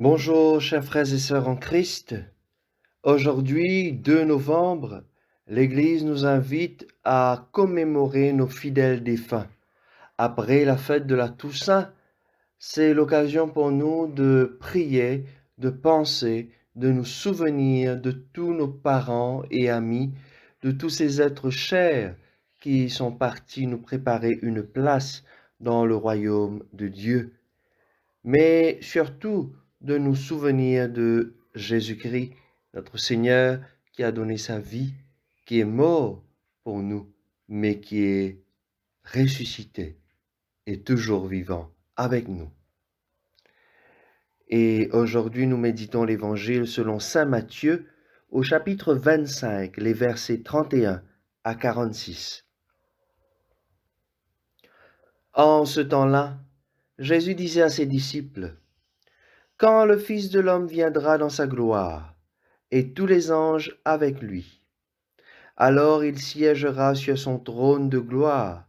Bonjour, chers frères et sœurs en Christ. Aujourd'hui, 2 novembre, l'Église nous invite à commémorer nos fidèles défunts. Après la fête de la Toussaint, c'est l'occasion pour nous de prier, de penser, de nous souvenir de tous nos parents et amis, de tous ces êtres chers qui sont partis nous préparer une place dans le royaume de Dieu, mais surtout de nous souvenir de Jésus-Christ, notre Seigneur, qui a donné sa vie, qui est mort pour nous, mais qui est ressuscité et toujours vivant avec nous. Et aujourd'hui, nous méditons l'Évangile selon Saint Matthieu au chapitre 25, les versets 31 à 46. En ce temps-là, Jésus disait à ses disciples, quand le Fils de l'homme viendra dans sa gloire, et tous les anges avec lui, alors il siégera sur son trône de gloire.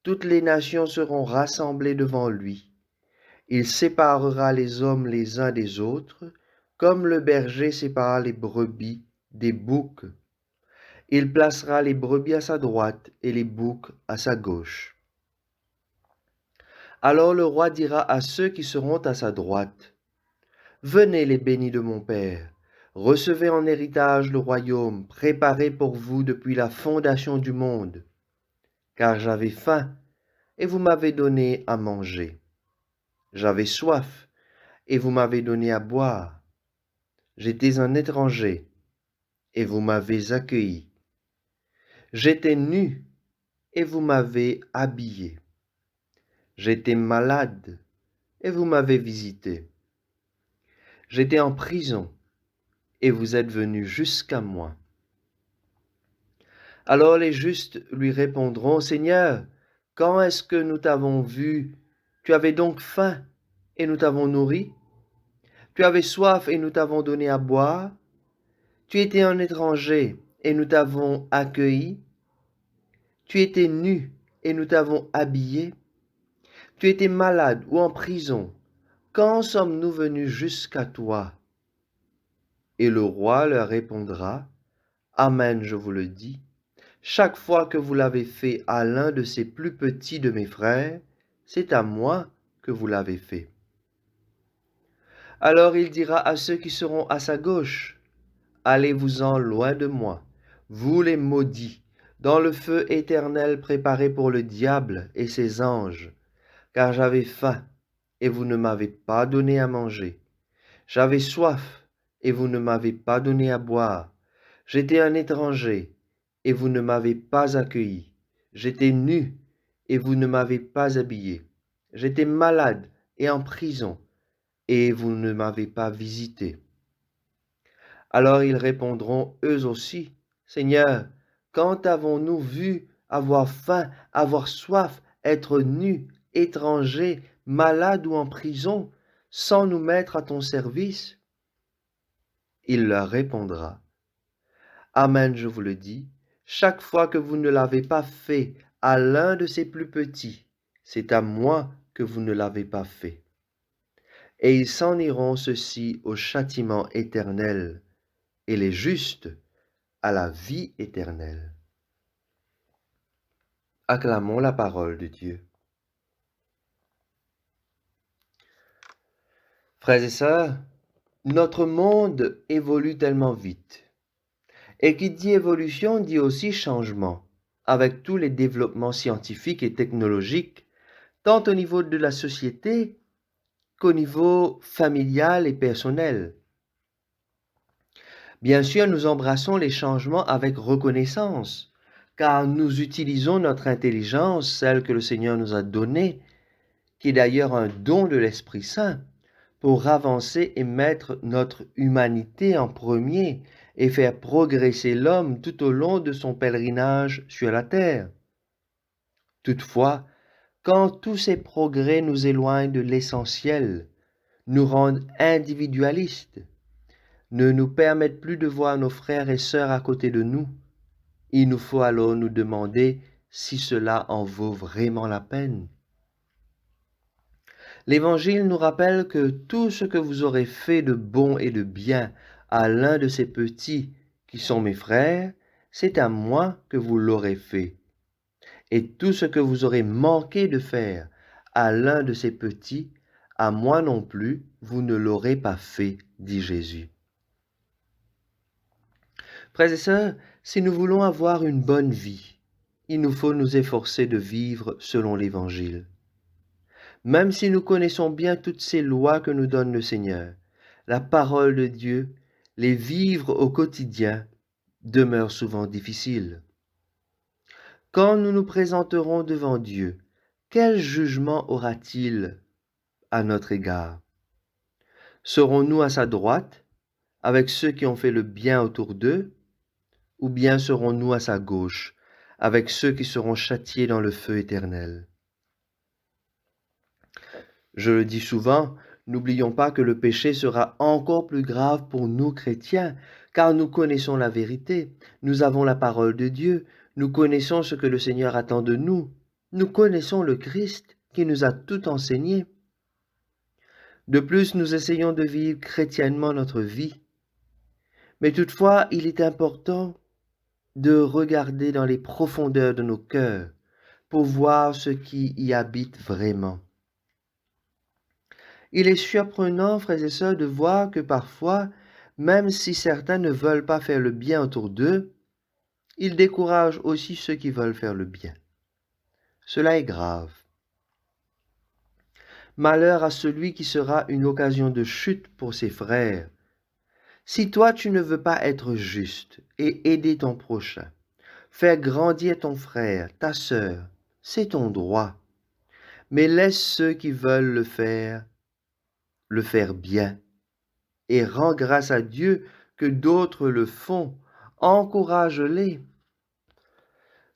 Toutes les nations seront rassemblées devant lui. Il séparera les hommes les uns des autres, comme le berger sépare les brebis des boucs. Il placera les brebis à sa droite et les boucs à sa gauche. Alors le roi dira à ceux qui seront à sa droite, venez les bénis de mon Père, recevez en héritage le royaume préparé pour vous depuis la fondation du monde. Car j'avais faim, et vous m'avez donné à manger. J'avais soif, et vous m'avez donné à boire. J'étais un étranger, et vous m'avez accueilli. J'étais nu, et vous m'avez habillé. J'étais malade, et vous m'avez visité. J'étais en prison, et vous êtes venus jusqu'à moi. Alors les justes lui répondront, Seigneur, quand est-ce que nous t'avons vu? Tu avais donc faim, et nous t'avons nourri? Tu avais soif, et nous t'avons donné à boire? Tu étais un étranger, et nous t'avons accueilli? Tu étais nu, et nous t'avons habillé? Tu étais malade ou en prison? Quand sommes-nous venus jusqu'à toi? Et le roi leur répondra, Amen, je vous le dis. Chaque fois que vous l'avez fait à l'un de ces plus petits de mes frères, c'est à moi que vous l'avez fait. Alors il dira à ceux qui seront à sa gauche, allez-vous-en loin de moi, vous les maudits, dans le feu éternel préparé pour le diable et ses anges, car j'avais faim, et vous ne m'avez pas donné à manger. J'avais soif, et vous ne m'avez pas donné à boire. J'étais un étranger, et vous ne m'avez pas accueilli. J'étais nu, et vous ne m'avez pas habillé. J'étais malade et en prison, et vous ne m'avez pas visité. Alors ils répondront eux aussi, Seigneur, quand avons-nous vu avoir faim, avoir soif, être nus, étrangers, malades ou en prison, sans nous mettre à ton service? Il leur répondra, Amen, je vous le dis, chaque fois que vous ne l'avez pas fait à l'un de ces plus petits, c'est à moi que vous ne l'avez pas fait. Et ils s'en iront ceux-ci au châtiment éternel, et les justes à la vie éternelle. Acclamons la parole de Dieu. Frères et sœurs, notre monde évolue tellement vite. Et qui dit évolution dit aussi changement, avec tous les développements scientifiques et technologiques, tant au niveau de la société qu'au niveau familial et personnel. Bien sûr, nous embrassons les changements avec reconnaissance, car nous utilisons notre intelligence, celle que le Seigneur nous a donnée, qui est d'ailleurs un don de l'Esprit Saint, pour avancer et mettre notre humanité en premier et faire progresser l'homme tout au long de son pèlerinage sur la terre. Toutefois, quand tous ces progrès nous éloignent de l'essentiel, nous rendent individualistes, ne nous permettent plus de voir nos frères et sœurs à côté de nous, il nous faut alors nous demander si cela en vaut vraiment la peine. L'Évangile nous rappelle que tout ce que vous aurez fait de bon et de bien à l'un de ces petits qui sont mes frères, c'est à moi que vous l'aurez fait. Et tout ce que vous aurez manqué de faire à l'un de ces petits, à moi non plus, vous ne l'aurez pas fait, dit Jésus. Frères et sœurs, si nous voulons avoir une bonne vie, il nous faut nous efforcer de vivre selon l'Évangile. Même si nous connaissons bien toutes ces lois que nous donne le Seigneur, la parole de Dieu, les vivre au quotidien demeure souvent difficile. Quand nous nous présenterons devant Dieu, quel jugement aura-t-il à notre égard? Serons-nous à sa droite, avec ceux qui ont fait le bien autour d'eux, ou bien serons-nous à sa gauche, avec ceux qui seront châtiés dans le feu éternel? Je le dis souvent, n'oublions pas que le péché sera encore plus grave pour nous chrétiens, car nous connaissons la vérité, nous avons la parole de Dieu, nous connaissons ce que le Seigneur attend de nous, nous connaissons le Christ qui nous a tout enseigné. De plus, nous essayons de vivre chrétiennement notre vie. Mais toutefois, il est important de regarder dans les profondeurs de nos cœurs pour voir ce qui y habite vraiment. Il est surprenant, frères et sœurs, de voir que parfois, même si certains ne veulent pas faire le bien autour d'eux, ils découragent aussi ceux qui veulent faire le bien. Cela est grave. Malheur à celui qui sera une occasion de chute pour ses frères. Si toi tu ne veux pas être juste et aider ton prochain, faire grandir ton frère, ta sœur, c'est ton droit. Mais laisse ceux qui veulent le faire bien. Et rends grâce à Dieu que d'autres le font. Encourage-les.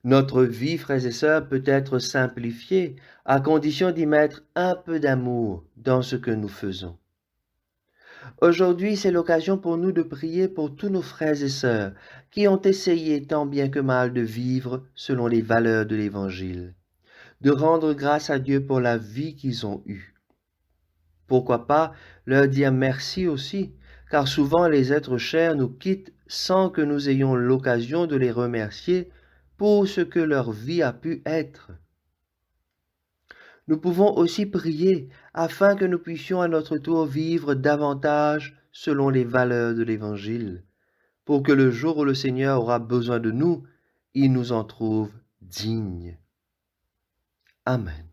Notre vie, frères et sœurs, peut être simplifiée à condition d'y mettre un peu d'amour dans ce que nous faisons. Aujourd'hui, c'est l'occasion pour nous de prier pour tous nos frères et sœurs qui ont essayé tant bien que mal de vivre selon les valeurs de l'Évangile, de rendre grâce à Dieu pour la vie qu'ils ont eue. Pourquoi pas leur dire merci aussi, car souvent les êtres chers nous quittent sans que nous ayons l'occasion de les remercier pour ce que leur vie a pu être. Nous pouvons aussi prier afin que nous puissions à notre tour vivre davantage selon les valeurs de l'Évangile, pour que le jour où le Seigneur aura besoin de nous, il nous en trouve dignes. Amen.